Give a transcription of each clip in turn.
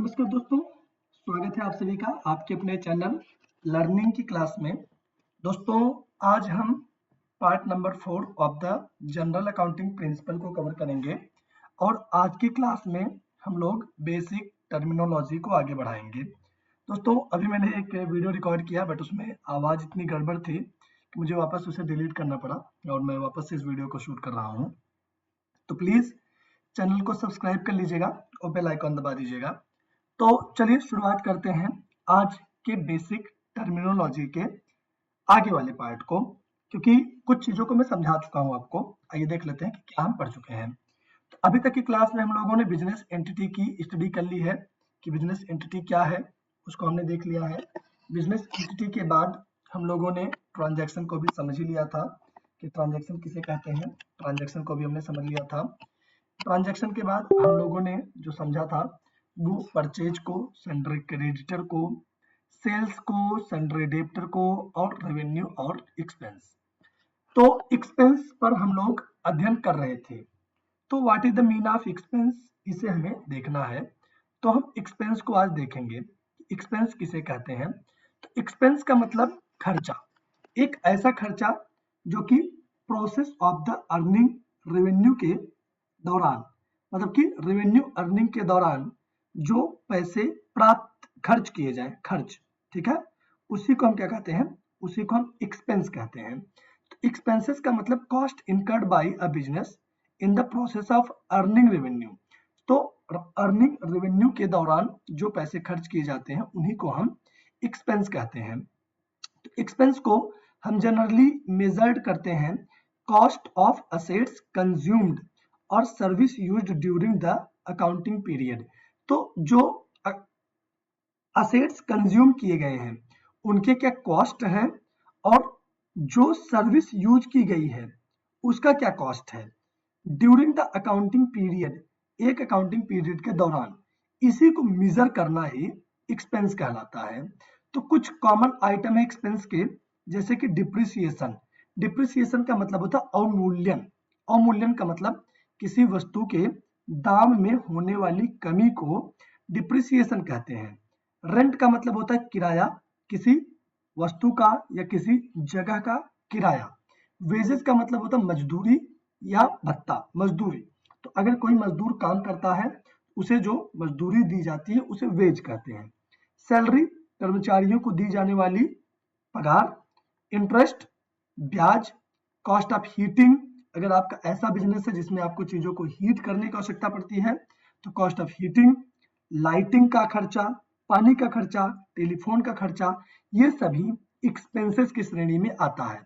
नमस्कार दोस्तों, स्वागत है आप सभी का आपके अपने चैनल लर्निंग की क्लास में। दोस्तों, आज हम part number 4 of the general accounting principle को कवर करेंगे और आज की क्लास में हम लोग बेसिक टर्मिनोलॉजी को आगे बढ़ाएंगे। दोस्तों, अभी मैंने एक वीडियो रिकॉर्ड किया बट उसमें आवाज़ इतनी गड़बड़ थी कि मुझे वापस उसे डिलीट करना पड़ा और मैं वापस से इस वीडियो को शूट कर रहा हूँ। तो प्लीज़ चैनल को सब्सक्राइब कर लीजिएगा और बेल आइकॉन दबा दीजिएगा। तो चलिए शुरुआत करते हैं आज के बेसिक टर्मिनोलॉजी के आगे वाले पार्ट को, क्योंकि कुछ चीजों को मैं समझा चुका हूं आपको। आइए देख लेते हैं कि क्या हम पढ़ चुके हैं। तो अभी तक की क्लास में हम लोगों ने बिजनेस एंटिटी की स्टडी कर ली है कि बिजनेस एंटिटी क्या है, उसको हमने देख लिया है। बिजनेस एंटिटी के बाद हम लोगों ने ट्रांजैक्शन को भी समझ ही लिया था कि ट्रांजैक्शन किसे कहते हैं। ट्रांजैक्शन को भी हमने समझ लिया था। ट्रांजैक्शन के बाद हम लोगों ने जो समझा था वो परचेज को, सन्ड्री क्रेडिटर को, सेल्स को, सन्ड्री डेब्टर को और रेवेन्यू और एक्सपेंस। तो एक्सपेंस पर हम लोग अध्ययन कर रहे थे। तो what is the mean of expense, इसे हमें देखना है। तो हम एक्सपेंस को आज देखेंगे। एक्सपेंस किसे कहते हैं? तो एक्सपेंस का मतलब खर्चा, एक ऐसा खर्चा जो कि process of the earning revenue के दौरान, मतलब कि रेवेन्यू अर्निंग के दौरान जो पैसे प्राप्त खर्च किए जाए, खर्च, ठीक है, उसी को हम क्या कहते हैं? उसी को हम एक्सपेंस कहते हैं। तो एक्सपेंसेस का मतलब cost incurred by a business in the process of earning revenue. तो अर्निंग रेवेन्यू के दौरान जो पैसे खर्च किए जाते हैं उन्हीं को हम एक्सपेंस कहते हैं। तो एक्सपेंस को हम जनरली मेजर्ड करते हैं कॉस्ट ऑफ असेट्स कंज्यूम्ड और service used during the accounting period. तो जो असेट्स कंज्यूम किए गए हैं उनके क्या कॉस्ट है और जो सर्विस यूज की गई है उसका क्या कॉस्ट है ड्यूरिंग द अकाउंटिंग पीरियड, एक अकाउंटिंग पीरियड के दौरान। इसी को मेजर करना ही एक्सपेंस कहलाता है। तो कुछ कॉमन आइटम है एक्सपेंस के, जैसे कि डिप्रिसिएशन। डिप्रिसिएशन का मतलब होता है अवमूल्यन। अवमूल्यन का मतलब किसी वस्तु के दाम में होने वाली कमी को डिप्रिसिएशन कहते हैं। रेंट का मतलब होता है किराया, किसी वस्तु का या किसी जगह का किराया। वेजेस का मतलब होता है मजदूरी या भत्ता, मजदूरी। तो अगर कोई मजदूर काम करता है उसे जो मजदूरी दी जाती है उसे वेज कहते हैं। सैलरी, कर्मचारियों को दी जाने वाली पगार। इंटरेस्ट, ब्याज। कॉस्ट ऑफ हीटिंग, अगर आपका ऐसा बिजनेस है जिसमें आपको चीजों को हीट करने की आवश्यकता पड़ती है तो कॉस्ट ऑफ हीटिंग। लाइटिंग का खर्चा, पानी का खर्चा, टेलीफोन का खर्चा, ये सभी एक्सपेंसेस की श्रेणी में आता है।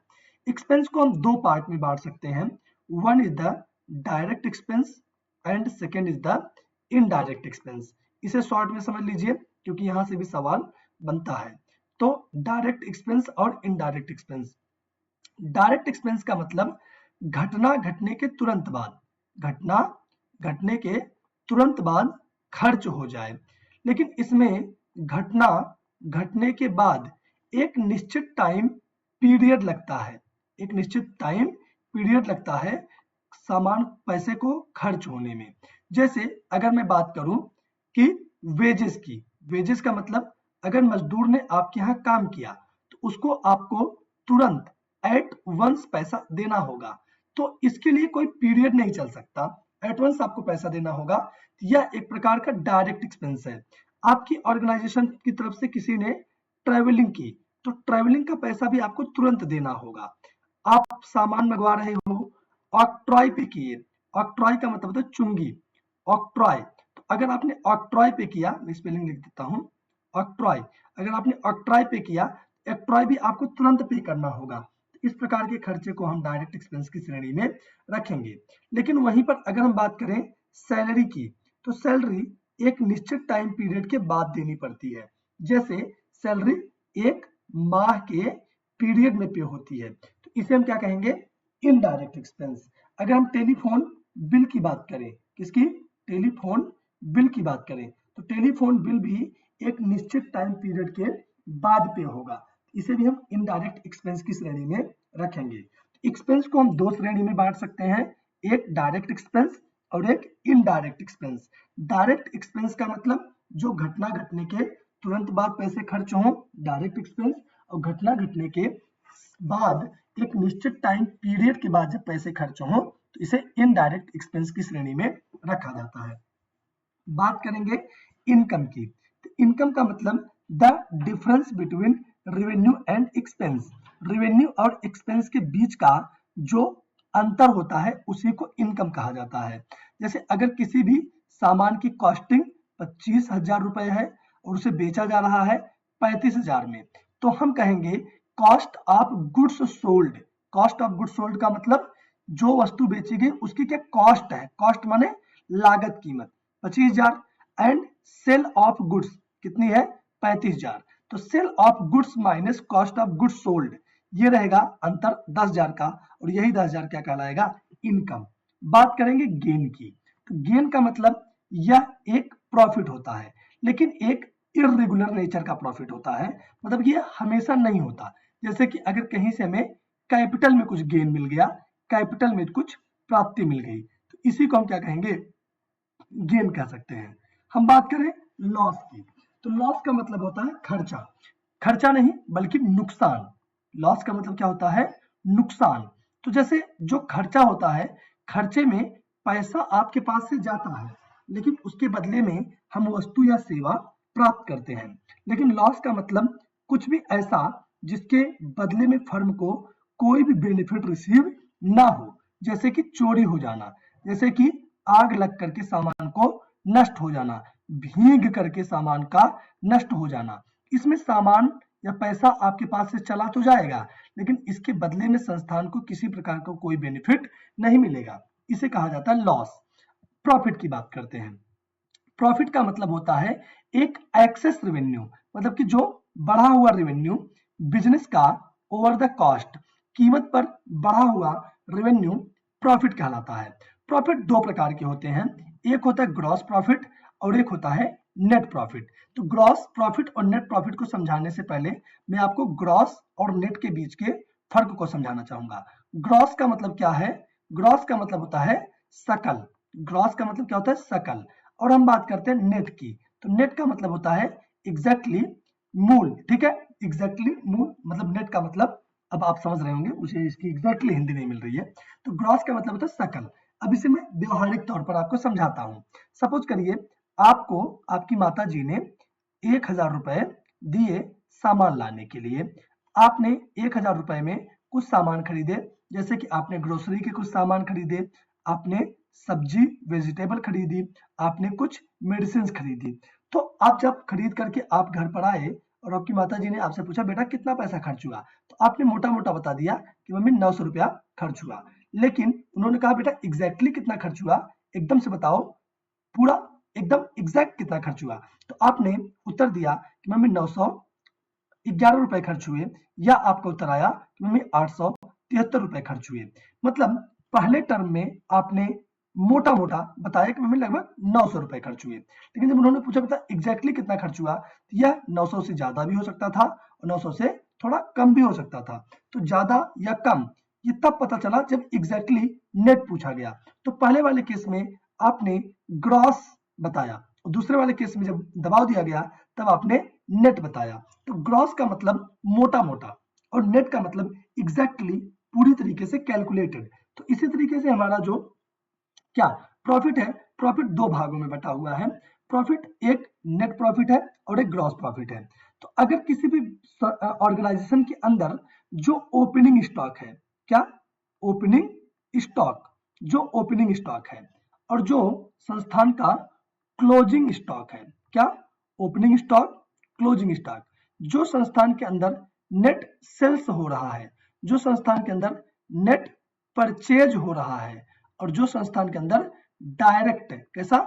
एक्सपेंस को हम दो पार्ट में बांट सकते हैं। One is the direct expense and second is the indirect expense. इसे शॉर्ट में समझ लीजिए क्योंकि यहां से भी सवाल बनता है। तो डायरेक्ट एक्सपेंस और इनडायरेक्ट एक्सपेंस। डायरेक्ट एक्सपेंस का मतलब घटना घटने के तुरंत बाद, घटना घटने के तुरंत बाद खर्च हो जाए, लेकिन इसमें घटना घटने के बाद एक निश्चित टाइम पीरियड लगता है, एक निश्चित टाइम पीरियड लगता है सामान पैसे को खर्च होने में। जैसे अगर मैं बात करूं कि वेजेस की, वेजेस का मतलब अगर मजदूर ने आपके यहाँ काम किया तो उसको आपको तुरंत एट वंस पैसा देना होगा। तो इसके लिए कोई पीरियड नहीं चल सकता, एट वंस आपको पैसा देना होगा। यह एक प्रकार का डायरेक्ट एक्सपेंस है। आपकी ऑर्गेनाइजेशन की तरफ से किसी ने ट्रेवलिंग की तो ट्रेवलिंग का पैसा भी आपको तुरंत देना होगा। आप सामान मंगवा रहे हो, ऑक्ट्रॉय पे किए, ऑक्ट्रॉय का मतलब होता है चुंगी, ऑक्ट्रॉय। तो अगर आपने ऑक्ट्रॉय पे किया, मैं स्पेलिंग लिख देता हूं, ऑक्ट्रॉय, अगर आपने ऑक्ट्रॉय पे किया, ऑक्ट्रॉय भी आपको तुरंत पे करना होगा। इस प्रकार के खर्चे को हम डायरेक्ट एक्सपेंस की श्रेणी में रखेंगे। लेकिन वहीं पर अगर हम बात करें सैलरी की, तो सैलरी एक निश्चित टाइम पीरियड के बाद देनी पड़ती है। जैसे सैलरी एक माह के पीरियड में पे होती है, तो इसे हम क्या कहेंगे? Indirect expense. अगर हम टेलीफोन बिल की बात करें, किसकी? टेलीफोन बिल की बात करें, तो टेलीफोन बिल भी एक निश्चित टाइम पीरियड के बाद पे होगा, इसे भी हम इनडायरेक्ट एक्सपेंस की श्रेणी में रखेंगे। एक्सपेंस को हम दो श्रेणी में बांट सकते हैं, एक डायरेक्ट एक्सपेंस और एक इनडायरेक्ट एक्सपेंस। डायरेक्ट एक्सपेंस का मतलब जो घटना घटने के तुरंत बाद पैसे खर्च हों, डायरेक्ट एक्सपेंस, और घटना घटने के बाद एक निश्चित टाइम पीरियड के बाद जब पैसे खर्च हों तो इसे इनडायरेक्ट एक्सपेंस की श्रेणी में रखा जाता है। बात करेंगे इनकम की। तो इनकम का मतलब the difference between revenue and expense. Revenue और एक्सपेंस के बीच का जो अंतर होता है उसी को इनकम कहा जाता है। जैसे अगर किसी भी सामान की कॉस्टिंग 25,000 रुपए है और उसे बेचा जा रहा है 35,000 में, तो हम कहेंगे cost of goods sold. Cost of goods sold का मतलब जो वस्तु बेची गई उसकी क्या कॉस्ट है, कॉस्ट माने लागत, कीमत 25,000, एंड सेल ऑफ गुड्स कितनी है 35,000। तो sale of goods minus cost of goods sold, ये रहेगा अंतर 10,000 का, और यही 10,000 क्या कहलाएगा, इनकम। बात करेंगे गेन की। तो गेन का मतलब यह एक प्रॉफिट होता है, लेकिन एक इरेगुलर नेचर का प्रॉफिट होता है, मतलब ये हमेशा नहीं होता। जैसे कि अगर कहीं से हमें कैपिटल में कुछ गेन मिल गया, कैपिटल में कुछ प्राप्ति मिल गई, तो इसी को हम क्या कहेंगे, गेन कह सकते हैं। हम बात करें लॉस की, तो लॉस का मतलब होता है खर्चा, खर्चा नहीं बल्कि नुकसान। लॉस का मतलब क्या होता है, नुकसान। तो जैसे जो खर्चा होता है, खर्चे में पैसा आपके पास से जाता है, लेकिन उसके बदले में हम वस्तु या सेवा प्राप्त करते हैं। लेकिन लॉस का मतलब कुछ भी ऐसा जिसके बदले में फर्म को कोई भी बेनिफिट रिसीव ना हो, जैसे कि चोरी हो जाना, जैसे कि आग लग करके सामान को नष्ट हो जाना, भीग करके सामान का नष्ट हो जाना। इसमें सामान या पैसा आपके पास से चला तो जाएगा, लेकिन इसके बदले में संस्थान को किसी प्रकार का कोई बेनिफिट नहीं मिलेगा, इसे कहा जाता है लॉस। प्रॉफिट की बात करते हैं। प्रॉफिट का मतलब होता है एक एक्सेस रेवेन्यू, मतलब कि जो बढ़ा हुआ रेवेन्यू बिजनेस का ओवर द कॉस्ट, कीमत पर बढ़ा हुआ रेवेन्यू प्रॉफिट कहलाता है। प्रॉफिट दो प्रकार के होते हैं, एक होता है ग्रॉस प्रॉफिट और एक होता है नेट प्रॉफिट। तो ग्रॉस प्रॉफिट और नेट प्रॉफिट को समझाने से पहले मैं आपको ग्रॉस और नेट के बीच के फर्क को समझाना चाहूंगा। ग्रॉस का मतलब क्या है, ग्रॉस का मतलब होता है सकल, ग्रॉस का मतलब क्या होता है सकल। और हम बात करते हैं नेट की, तो नेट का मतलब होता है एग्जैक्टली मूल, ठीक है, एग्जैक्टली मूल, मतलब नेट का मतलब अब आप समझ रहे होंगे, मुझे इसकी एग्जैक्टली हिंदी नहीं मिल रही है। तो ग्रॉस का मतलब होता है सकल। अब इसे मैं व्यवहारिक तौर पर आपको समझाता हूं। सपोज करिए आपको आपकी माता जी ने 1,000 रुपए दिए सामान लाने के लिए। आपने 1,000 रुपए में कुछ सामान खरीदे, जैसे कि आपने ग्रोसरी के कुछ सामान खरीदे, आपने सब्जी वेजिटेबल खरीदी, आपने कुछ मेडिसिन खरीदी। तो आप जब खरीद करके आप घर पर आए और आपकी माता जी ने आपसे पूछा बेटा कितना पैसा खर्च हुआ, तो आपने मोटा मोटा बता दिया कि मम्मी 900 रुपया खर्च हुआ। लेकिन उन्होंने कहा बेटा एग्जैक्टली कितना खर्च हुआ, एकदम से बताओ, पूरा एकदम एग्जैक्ट कितना खर्च हुआ। तो आपने उत्तर दिया कि मम्मी 911 रुपए खर्च हुए, या आपका उत्तर आया कि मम्मी 873 रुपए खर्च हुए। मतलब पहले टर्म में आपने मोटा मोटा बताया कि मम्मी लगभग 900 रुपए खर्च हुए, लेकिन जब उन्होंने पूछा बता एग्जैक्टली कितना खर्च हुआ, तो यह 900 से ज्यादा भी हो सकता था और 900 से थोड़ा कम भी हो सकता था। तो ज्यादा या कम ये तब पता चला जब एग्जैक्टली नेट पूछा गया। तो पहले वाले केस में आपने ग्रॉस बताया, और दूसरे वाले केस में जब दबाव दिया गया तब आपने नेट बताया। तो ग्रॉस का मतलब मोटा मोटा और नेट का मतलब एग्जैक्टली पूरी तरीके से कैलकुलेटेड। तो इसी तरीके से हमारा जो क्या प्रॉफिट है, प्रॉफिट दो भागों में बटा हुआ है। प्रॉफिट एक नेट प्रॉफिट है और एक ग्रॉस प्रॉफिट है। तो अगर किसी भी ऑर्गेनाइजेशन के अंदर जो ओपनिंग स्टॉक है, क्या ओपनिंग स्टॉक, जो ओपनिंग स्टॉक है, और जो संस्थान का क्लोजिंग स्टॉक है, क्या ओपनिंग स्टॉक क्लोजिंग स्टॉक, जो संस्थान के अंदर नेट सेल्स हो रहा है, जो संस्थान के अंदर नेट परचेज हो रहा है, और जो संस्थान के अंदर डायरेक्ट कैसा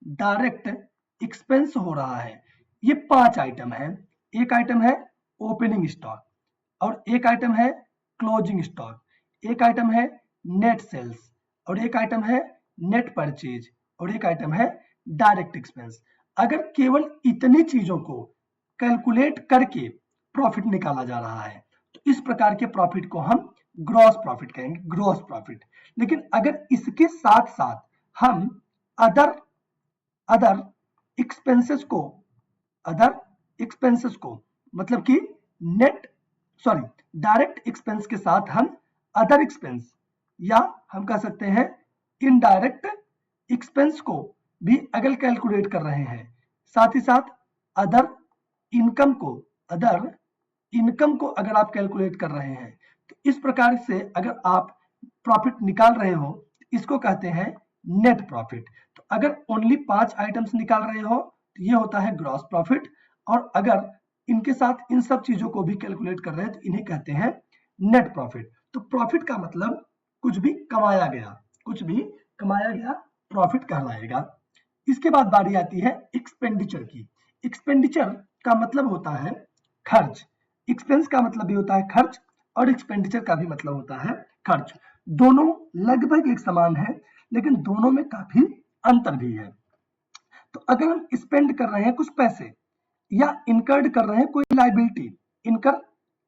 डायरेक्ट एक्सपेंस हो रहा है, ये 5 आइटम है। एक आइटम है ओपनिंग स्टॉक, और एक आइटम है क्लोजिंग स्टॉक, एक आइटम है नेट सेल्स, और एक आइटम है नेट परचेज, और एक आइटम है डायरेक्ट एक्सपेंस। अगर केवल इतनी चीजों को कैलकुलेट करके प्रॉफिट निकाला जा रहा है तो इस प्रकार के प्रॉफिट को हम ग्रॉस प्रॉफिट कहेंगे, ग्रॉस प्रॉफिट। लेकिन अगर इसके साथ साथ हम अदर अदर एक्सपेंसेस को, अदर एक्सपेंसेस को, मतलब कि नेट सॉरी डायरेक्ट एक्सपेंस के साथ हम अदर एक्सपेंस या हम कह सकते हैं इनडायरेक्ट एक्सपेंस को भी अगर कैलकुलेट कर रहे हैं, साथ ही साथ अदर इनकम को, अदर इनकम को अगर आप कैलकुलेट कर रहे हैं, तो इस प्रकार से अगर आप प्रॉफिट निकाल रहे हो, इसको कहते हैं नेट प्रॉफिट। तो अगर ओनली 5 आइटम्स निकाल रहे हो तो ये होता है ग्रॉस प्रॉफिट, और अगर इनके साथ इन सब चीजों को भी कैलकुलेट कर रहे हैं तो इन्हें कहते हैं नेट प्रॉफिट। तो प्रॉफिट का मतलब कुछ भी कमाया गया, कुछ भी कमाया गया प्रॉफिट कहलाएगा। इसके बाद बारी आती है एक्सपेंडिचर की। एक्सपेंडिचर का मतलब होता है खर्च, एक्सपेंस का मतलब भी होता है खर्च और एक्सपेंडिचर का भी मतलब होता है खर्च। दोनों लगभग एक समान है, लेकिन दोनों में काफी अंतर भी है। तो अगर हम स्पेंड कर रहे हैं कुछ पैसे या इनकर्ड कर रहे हैं कोई लाइबिलिटी, इनकर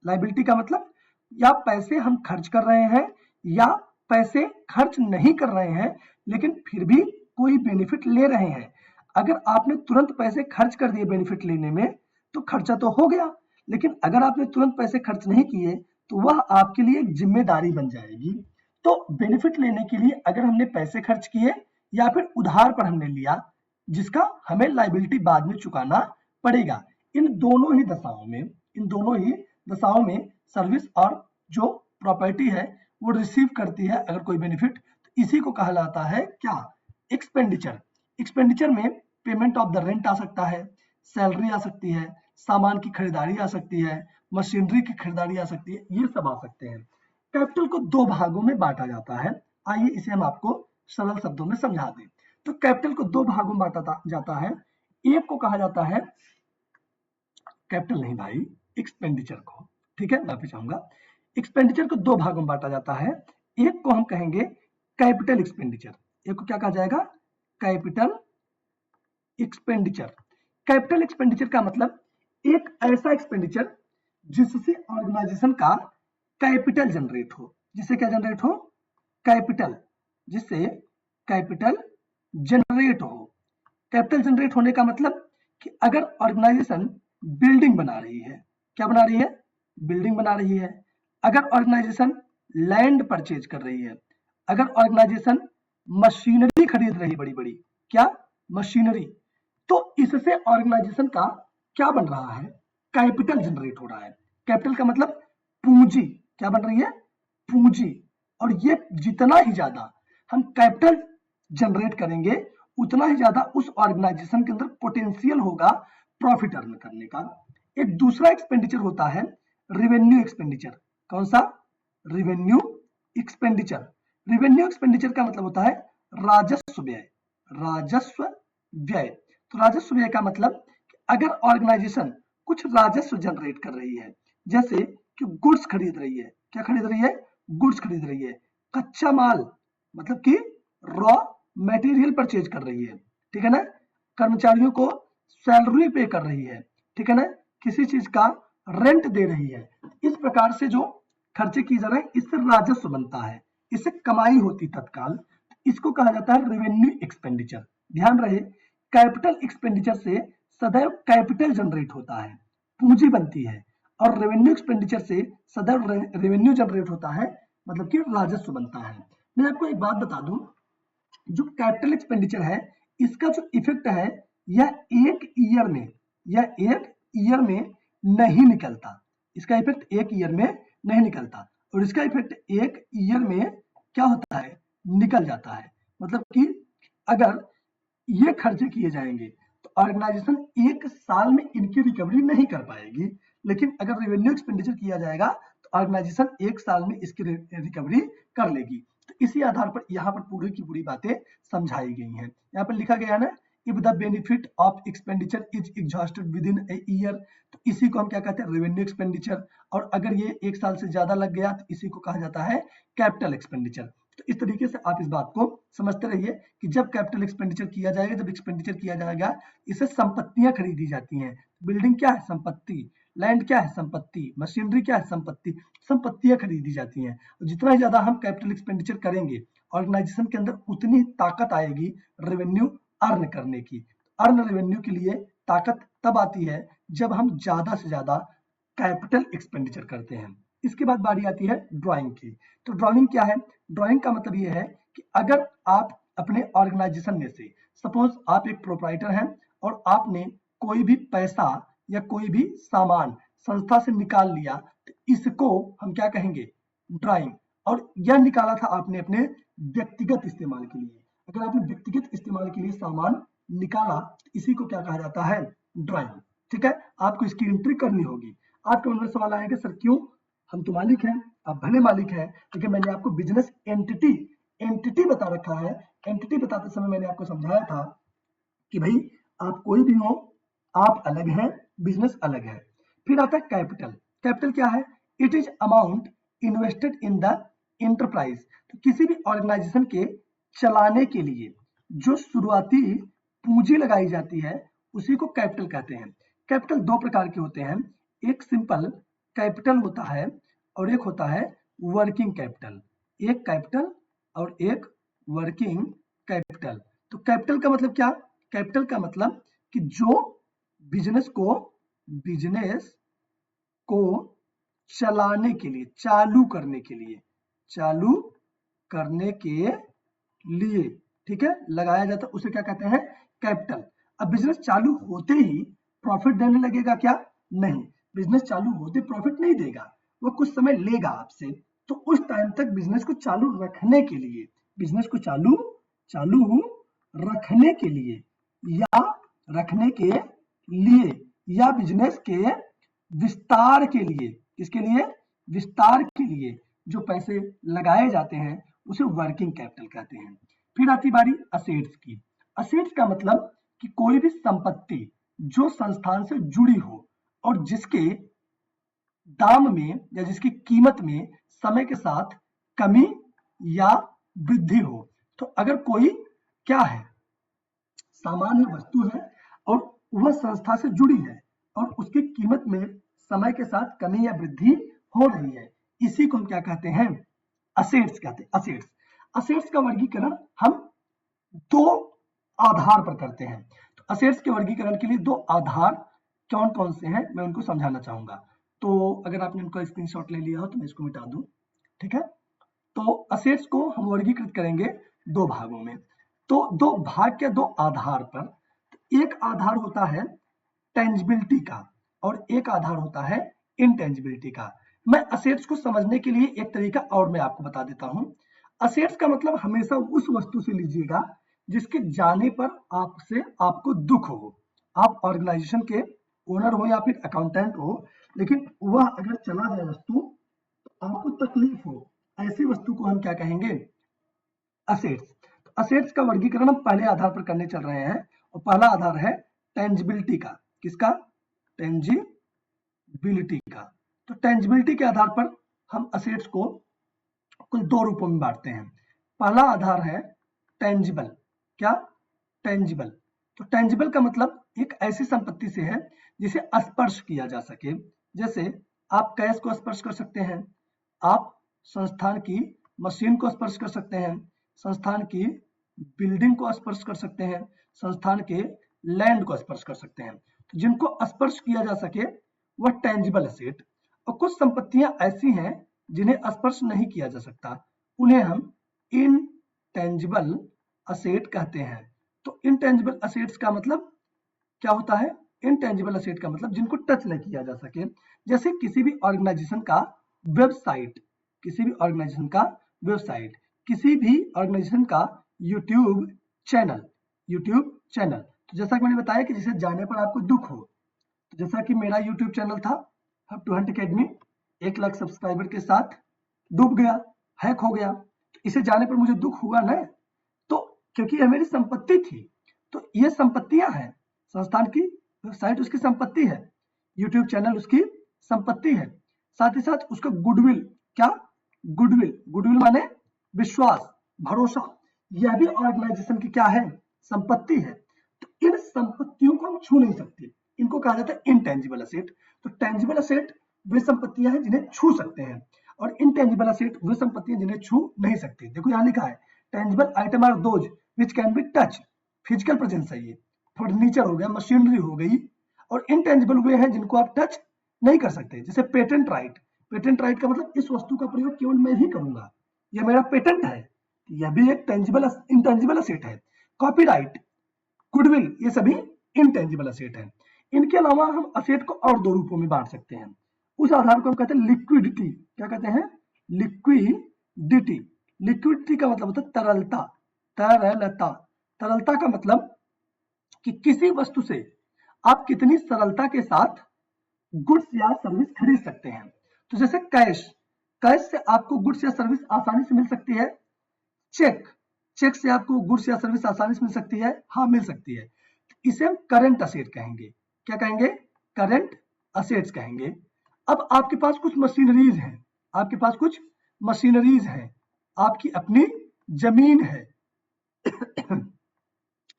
लाइबिलिटी का मतलब या पैसे हम खर्च कर रहे हैं या पैसे खर्च नहीं कर रहे हैं लेकिन फिर भी कोई बेनिफिट ले रहे हैं। अगर आपने तुरंत पैसे खर्च कर दिए बेनिफिट लेने में तो खर्चा तो हो गया, लेकिन अगर आपने तुरंत पैसे खर्च नहीं किए तो वह आपके लिए एक जिम्मेदारी बन जाएगी। तो बेनिफिट लेने के लिए अगर हमने पैसे खर्च किए या फिर उधार पर हमने लिया जिसका हमें लाइबिलिटी बाद में चुकाना पड़ेगा, इन दोनों ही दशाओं में, इन दोनों ही दशाओं में सर्विस और जो प्रॉपर्टी है वो रिसीव करती है अगर कोई बेनिफिट, तो इसी को कहलाता है क्या, एक्सपेंडिचर। एक्सपेंडिचर में पेमेंट ऑफ द रेंट आ सकता है, सैलरी आ सकती है, सामान की खरीदारी आ सकती है, मशीनरी की खरीदारी आ सकती है, ये सब आ सकते हैं। कैपिटल को दो भागों में बांटा जाता है, आइए इसे हम आपको सरल शब्दों में समझा दें। तो कैपिटल को दो भागों में बांटा जाता है, एक को कहा जाता है कैपिटल नहीं भाई, एक्सपेंडिचर को, ठीक है, मैं चाहूंगा एक्सपेंडिचर को दो भागों में बांटा जाता है। एक को हम कहेंगे कैपिटल एक्सपेंडिचर, एक को क्या कहा जाएगा, कैपिटल एक्सपेंडिचर। कैपिटल एक्सपेंडिचर का मतलब एक ऐसा एक्सपेंडिचर जिससे ऑर्गेनाइजेशन का कैपिटल जनरेट हो, जिससे क्या जनरेट हो, कैपिटल, जिससे कैपिटल जनरेट हो। कैपिटल जनरेट होने का मतलब कि अगर ऑर्गेनाइजेशन बिल्डिंग बना रही है, क्या बना रही है, बिल्डिंग बना रही है, अगर ऑर्गेनाइजेशन लैंड परचेज कर रही है, अगर ऑर्गेनाइजेशन मशीनरी खरीद रही है बड़ी बड़ी, क्या, मशीनरी, तो इससे ऑर्गेनाइजेशन का क्या बन रहा है, कैपिटल जनरेट हो रहा है। कैपिटल का मतलब पूंजी, क्या बन रही है, पूंजी, और ये जितना ही ज्यादा हम कैपिटल जनरेट करेंगे उतना ही ज्यादा उस ऑर्गेनाइजेशन के अंदर पोटेंशियल होगा प्रॉफिट अर्न करने का। एक दूसरा एक्सपेंडिचर होता है रेवेन्यू एक्सपेंडिचर। कौन सा, रेवेन्यू एक्सपेंडिचर। रेवेन्यू एक्सपेंडिचर का मतलब होता है राजस्व व्यय, राजस्व व्यय। तो राजस्व व्यय का मतलब अगर ऑर्गेनाइजेशन कुछ राजस्व जनरेट कर रही है, जैसे कि गुड्स खरीद रही है, क्या खरीद रही है, गुड्स खरीद रही है, कच्चा माल मतलब कि रॉ मटेरियल परचेज कर रही है, ठीक है ना, कर्मचारियों को सैलरी पे कर रही है, ठीक है ना, किसी चीज का रेंट दे रही है, इस प्रकार से जो खर्चे की जा रहे हैं इससे राजस्व बनता है, इससे कमाई होती तत्काल, इसको कहा जाता है रेवेन्यू एक्सपेंडिचर। ध्यान रहे कैपिटल एक्सपेंडिचर से सदैव कैपिटल जनरेट होता है, पूंजी बनती है, और रेवेन्यू एक्सपेंडिचर से सदैव रेवेन्यू जनरेट होता है, मतलब कि राजस्व बनता है। मैं आपको एक बात बता दूं, जो कैपिटल एक्सपेंडिचर है इसका जो इफेक्ट है यह एक ईयर में, यह एक ईयर में नहीं निकलता, इसका इफेक्ट एक ईयर में नहीं निकलता, और इसका इफेक्ट एक ईयर में क्या होता है, निकल जाता है। मतलब कि अगर ये खर्चे किए जाएंगे तो ऑर्गेनाइजेशन एक साल में इनकी रिकवरी नहीं कर पाएगी, लेकिन अगर रेवेन्यू एक्सपेंडिचर किया जाएगा तो ऑर्गेनाइजेशन एक साल में इसकी रिकवरी कर लेगी। तो इसी आधार पर यहाँ पर पूरी की पूरी बातें समझाई गई हैं। यहाँ पर लिखा गया है ना, if the benefit of expenditure is exhausted with in a year, तो इसी को हम क्या कहते हैं, रेवेन्यू एक्सपेंडिचर, और अगर ये एक साल से ज्यादा लग गया तो इसी को कहा जाता है कैपिटल एक्सपेंडिचर। तो इस तरीके से आप इस बात को समझते रहिए कि जब कैपिटल एक्सपेंडिचर किया जाएगा, जब एक्सपेंडिचर किया जाएगा, इससे संपत्तियां खरीदी जाती हैं। बिल्डिंग क्या है, संपत्ति, लैंड क्या है, संपत्ति, मशीनरी क्या है, संपत्ति, संपत्तियां खरीदी जाती हैं। जितना ही ज्यादा हम कैपिटल एक्सपेंडिचर करेंगे ऑर्गेनाइजेशन के अंदर उतनी ताकत आएगी रेवेन्यू अर्न करने की। अर्न रेवेन्यू के लिए ताकत तब आती है जब हम ज्यादा से ज्यादा कैपिटल एक्सपेंडिचर करते हैं। इसके बाद बारी आती है ड्राइंग की। तो ड्राइंग क्या है? ड्राइंग का मतलब ये है कि अगर आप अपने ऑर्गेनाइजेशन में से, सपोज आप एक प्रोप्राइटर हैं और आपने कोई भी पैसा या कोई भी सामान संस्था से निकाल लिया, तो इसको हम क्या कहेंगे? ड्राइंग। और यह निकाला था आपने अपने व्यक्तिगत इस्तेमाल के लिए। अगर आपने व्यक्तिगत इस्तेमाल के लिए सामान निकाला, तो इसी को क्या कहा जाता है? ड्राइंग। ठीक है, आपको इसकी एंट्री करनी होगी। आपके मन में सवाल आएगा, सर क्यों? हम तो मालिक हैं, आप भले मालिक हैं, लेकिन मैंने आपको बिजनेस एंटिटी बता रखा है। एंटिटी बताते समय मैंने आपको समझाया था कि भाई आप कोई भी हो, आप अलग हैं, बिजनेस अलग है। फिर आता है कैपिटल। कैपिटल क्या है? It is amount invested in the enterprise. तो किसी भी ऑर्गेनाइजेशन के चलाने के लिए जो शुरुआती पूंजी लगाई जाती है, उसी को कैपिटल कहते हैं। कैपिटल दो प्रकार के होते हैं, एक सिंपल कैपिटल होता है और एक होता है वर्किंग कैपिटल। एक कैपिटल और एक वर्किंग कैपिटल। तो कैपिटल का मतलब क्या? कैपिटल का मतलब कि जो बिजनेस को चलाने के लिए, चालू करने के लिए, ठीक है, लगाया जाता है, उसे क्या कहते हैं? कैपिटल। अब बिजनेस चालू होते ही प्रॉफिट देने लगेगा क्या? नहीं, बिजनेस चालू होते प्रॉफिट नहीं देगा, वो कुछ समय लेगा आपसे। तो उस टाइम तक बिजनेस को चालू रखने के लिए, बिजनेस को चालू रखने के लिए या बिजनेस के विस्तार के लिए, किसके लिए? विस्तार के लिए जो पैसे लगाए जाते हैं उसे वर्किंग कैपिटल कहते हैं। फिर आती बारी असेट्स की। असेट्स का मतलब कि कोई भी संपत्ति जो संस्थान से जुड़ी हो और जिसके दाम में या जिसकी कीमत में समय के साथ कमी या वृद्धि हो। तो अगर कोई क्या है? सामान है, वस्तु है और वह संस्था से जुड़ी है और उसकी कीमत में समय के साथ कमी या वृद्धि हो रही है, इसी को हम क्या कहते हैं? असेट्स कहते हैं। असेट्स असेट्स का वर्गीकरण हम दो आधार पर करते हैं। तो असेट्स के वर्गीकरण के लिए दो आधार कौन कौन से हैं, मैं उनको समझाना चाहूंगा। तो अगर आपने उनका स्क्रीनशॉट ले लिया हो तो मैं इसको मिटा दूं। ठीक है, तो असेट्स को हम वर्गीकृत करेंगे दो भागों में। तो दो भाग के दो आधार पर, एक आधार होता है टेंजिबिलिटी का और एक आधार होता है इनटेंजिबिलिटी का। मैं असेट्स को समझने के लिए एक तरीका और मैं आपको बता देता हूं। असेट्स का मतलब हमेशा उस वस्तु से लीजिएगा जिसके जाने पर आपको दुख हो। आप ऑर्गेनाइजेशन के ओनर हो या फिर अकाउंटेंट हो, लेकिन वह अगर चला जाए वस्तु तो आपको तकलीफ हो, ऐसी वस्तु को हम क्या कहेंगे? असेट्स। तो असेट्स का वर्गीकरण हम पहले आधार पर करने चल रहे हैं और पहला आधार है टेंजिबिलिटी का। किसका? टेंजिबिलिटी का। तो टेंजिबिलिटी के आधार पर हम असेट्स को कुल दो रूपों में बांटते हैं। पहला आधार है टेंजिबल। क्या? टेंजिबल। तो टेंजिबल का मतलब एक ऐसी संपत्ति से है जिसे स्पर्श किया जा सके। जैसे आप कैश को स्पर्श कर सकते हैं, आप संस्थान की मशीन को स्पर्श कर सकते हैं, संस्थान की बिल्डिंग को स्पर्श कर सकते हैं, संस्थान के लैंड को स्पर्श कर सकते हैं। तो जिनको स्पर्श किया जा सके वह टेंजिबल एसेट। और कुछ संपत्तियां ऐसी हैं जिन्हें स्पर्श नहीं किया जा सकता, उन्हें हम इनटेंजिबल असेट कहते हैं। तो इनटेंजिबल असेट्स का मतलब क्या होता है? इनटेंजिबल असेट का मतलब जिनको टच नहीं किया जा सके। जैसे किसी भी ऑर्गेनाइजेशन का वेबसाइट, किसी भी ऑर्गेनाइजेशन का यूट्यूब चैनल। तो जैसा कि मैंने बताया कि जिसे जाने पर आपको दुख हो, तो जैसा कि मेरा यूट्यूब चैनल था Hub to Hunt Academy, 1 lakh subscriber के साथ डूब गया, हैक हो गया, तो इसे जाने पर मुझे दुख हुआ ना, तो क्योंकि यह मेरी संपत्ति थी। तो ये संपत्तियां हैं, संस्थान की वेबसाइट उसकी संपत्ति है, यूट्यूब चैनल उसकी संपत्ति है, साथ ही साथ उसका गुडविल। क्या? गुडविल माने विश्वास, भरोसा, यह भी ऑर्गेनाइजेशन की क्या है? संपत्ति है। तो इन संपत्तियों को हम छू नहीं सकते, इनको कहा जाता है इनटेंजिबल असेट। तो टेंजिबल असेट वे संपत्तियां हैं जिन्हें छू सकते हैं और इनटेंजिबल असेट वे संपत्तियां जिन्हें छू नहीं सकते। देखो यहां लिखा है tangible item are those which can be touch, physical presence है ये। फर्नीचर हो गया, मशीनरी हो गई, और इनटेंजिबल वे हैं जिनको आप टच नहीं कर सकते, जैसे पेटेंट राइट। पेटेंट राइट का मतलब इस वस्तु का प्रयोग केवल मैं ही करूंगा, यह मेरा पेटेंट है, यह भी एक टेंजिबल इंटेंजिबल असेट है। कॉपीराइट, गुडविल, ये सभी इनटेंजिबल असेट है। इनके अलावा हम असेट को और दो रूपों में बांट सकते हैं, उस आधार को हम कहते हैं लिक्विडिटी। क्या कहते हैं? लिक्विडिटी। लिक्विडिटी का मतलब होता है तरलता, तरलता। तरलता का मतलब कि किसी वस्तु से आप कितनी सरलता के साथ गुड्स या सर्विस खरीद सकते हैं। तो जैसे कैश, कैश से आपको गुड्स या सर्विस आसानी से मिल सकती है। चेक, चेक से आपको गुड्स या सर्विस आसानी से मिल सकती है, हाँ मिल सकती है। इसे हम करंट असेट कहेंगे। क्या कहेंगे? करंट असेट्स कहेंगे। अब आपके पास कुछ मशीनरीज हैं, आपके पास कुछ मशीनरीज हैं, आपकी अपनी जमीन है,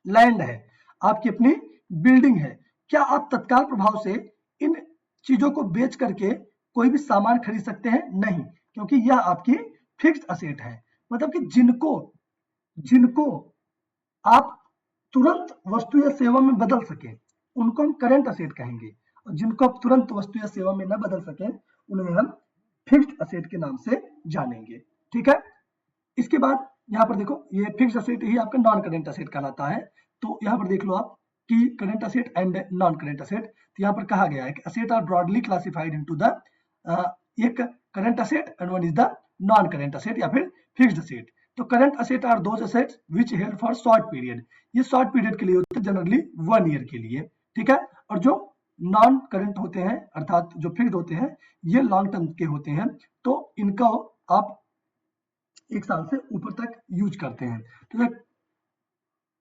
लैंड है, आपकी अपनी बिल्डिंग है। क्या आप तत्काल प्रभाव से इन चीजों को बेच करके कोई भी सामान खरीद सकते हैं? नहीं, क्योंकि यह आपकी फिक्स्ड असेट है। मतलब कि जिनको आप तुरंत वस्तु या सेवा में बदल सके उनको हम करंट असेट कहेंगे, और जिनको आप तुरंत वस्तु या सेवा में न बदल सके उन्हें हम फिक्स्ड असेट के नाम से जानेंगे। ठीक है, इसके बाद यहाँ पर देखो, ये फिक्स्ड असेट ही आपका नॉन करंट असेट कहलाता है। तो यहाँ पर देख लो आप कि current asset and non current asset. तो यहाँ पर कहा गया है कि asset are broadly classified into the एक current asset and one is the non current asset या फिर फिक्स्ड असेट। तो current asset are those assets which held for short period, ये शॉर्ट पीरियड के लिए होते हैं, जनरली 1 ईयर के लिए। ठीक है, और जो नॉन करंट होते हैं अर्थात जो फिक्स्ड होते हैं ये लॉन्ग टर्म के होते हैं, तो इनका आप 1 साल से ऊपर तक यूज करते हैं। तो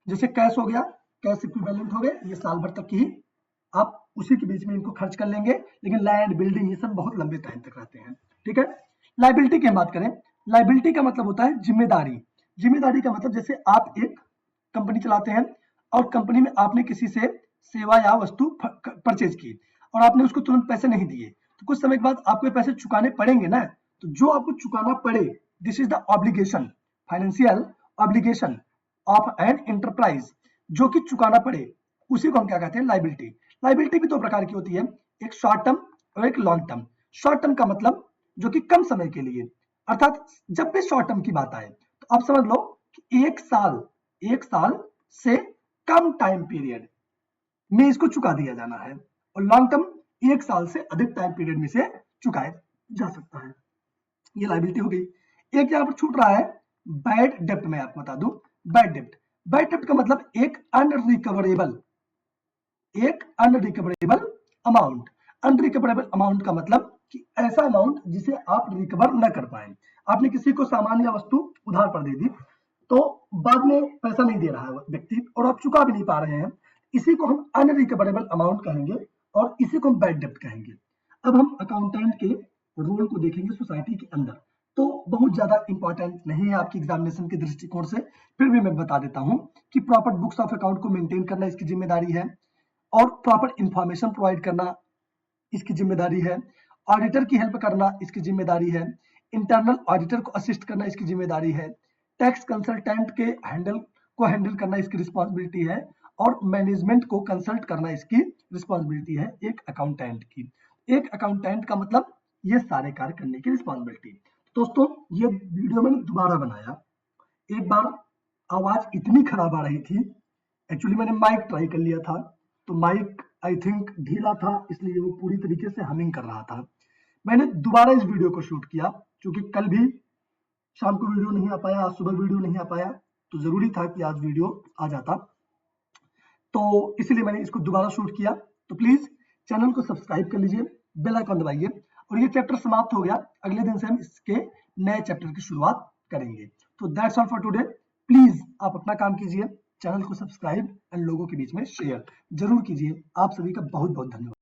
जैसे कैश हो गया, कैश इक्विवेलेंट हो गए, ये साल भर तक ही आप उसी के बीच में इनको खर्च कर लेंगे, लेकिन लैंड बिल्डिंग ये सब बहुत लंबे टाइम तक रहते हैं। ठीक है, लाइबिलिटी की हम बात करें, लाइबिलिटी का मतलब होता है जिम्मेदारी। जिम्मेदारी का मतलब जैसे आप एक कंपनी चलाते हैं और कंपनी में आपने किसी से सेवा या वस्तु परचेज की और आपने उसको तुरंत पैसे नहीं दिए, तो कुछ समय के बाद आपको पैसे चुकाने पड़ेंगे ना। तो जो आपको चुकाना पड़े, this is the obligation, financial obligation of an enterprise, जो कि चुकाना पड़े, उसी को हम क्या कहते हैं? लाइबिलिटी। लाइबिलिटी भी दो प्रकार की होती है, एक शॉर्ट टर्म और एक लॉन्ग टर्म। शॉर्ट टर्म का मतलब जो कि कम समय के लिए, अर्थात जब भी शॉर्ट टर्म की बात आए तो आप समझ लो कि एक साल से कम टाइम पीरियड में इसको चुका दिया जाना है, और लॉन्ग टर्म 1 साल से अधिक टाइम पीरियड में से चुकाया जा सकता है। ये लाइबिलिटी हो गई। एक यहाँ पर छूट रहा है बैड डेप्ट, मैं आपको बता दूं बैड डेप्ट। बैड डेप्ट का मतलब एक अनरिकवरेबल अमाउंट। अनरिकवरेबल अमाउंट का मतलब कि ऐसा अमाउंट जिसे आप रिकवर न कर पाए। आपने किसी को सामान या वस्तु उधार पर दे दी, तो बाद में पैसा नहीं दे रहा है व्यक्ति और आप चुका भी नहीं पा रहे हैं, इसी को हम अनरिकवरेबल अमाउंट कहेंगे और इसी को हम बैड डेप्ट कहेंगे। अब हम अकाउंटेंट के रोल को देखेंगे सोसाइटी के अंदर, तो बहुत ज्यादा इंपॉर्टेंट नहीं है आपकी एग्जामिनेशन के दृष्टिकोण से, फिर भी मैं बता देता हूं कि प्रॉपर बुक्स ऑफ अकाउंट को मेंटेन करना इसकी जिम्मेदारी है, और प्रॉपर इंफॉर्मेशन प्रोवाइड करना इसकी जिम्मेदारी है, ऑडिटर की हेल्प करना इसकी जिम्मेदारी है, इंटरनल ऑडिटर को असिस्ट करना इसकी जिम्मेदारी है, टैक्स कंसल्टेंट के हैंडल करना इसकी रिस्पॉन्सिबिलिटी है, और मैनेजमेंट को कंसल्ट करना इसकी रिस्पॉन्सिबिलिटी है एक अकाउंटेंट की। एक अकाउंटेंट का मतलब ये सारे कार्य करने की रिस्पॉन्सिबिलिटी। दोस्तों ये वीडियो मैंने दोबारा बनाया, एक बार आवाज इतनी खराब आ रही थी, एक्चुअली मैंने माइक ट्राई कर लिया था, तो माइक आई थिंक ढीला था, इसलिए वो पूरी तरीके से हमिंग कर रहा था। मैंने दोबारा इस वीडियो को शूट किया, क्योंकि कल भी शाम को वीडियो नहीं आ पाया, आज सुबह वीडियो नहीं आ पाया, तो जरूरी था कि आज वीडियो आ जाता, तो इसलिए मैंने इसको दोबारा शूट किया। तो प्लीज चैनल को सब्सक्राइब कर लीजिए, बेल आइकन दबाइए, और ये चैप्टर समाप्त हो गया, अगले दिन से हम इसके नए चैप्टर की शुरुआत करेंगे। तो that's all for today. Please आप अपना काम कीजिए, चैनल को सब्सक्राइब एंड लोगों के बीच में शेयर जरूर कीजिए। आप सभी का बहुत बहुत धन्यवाद।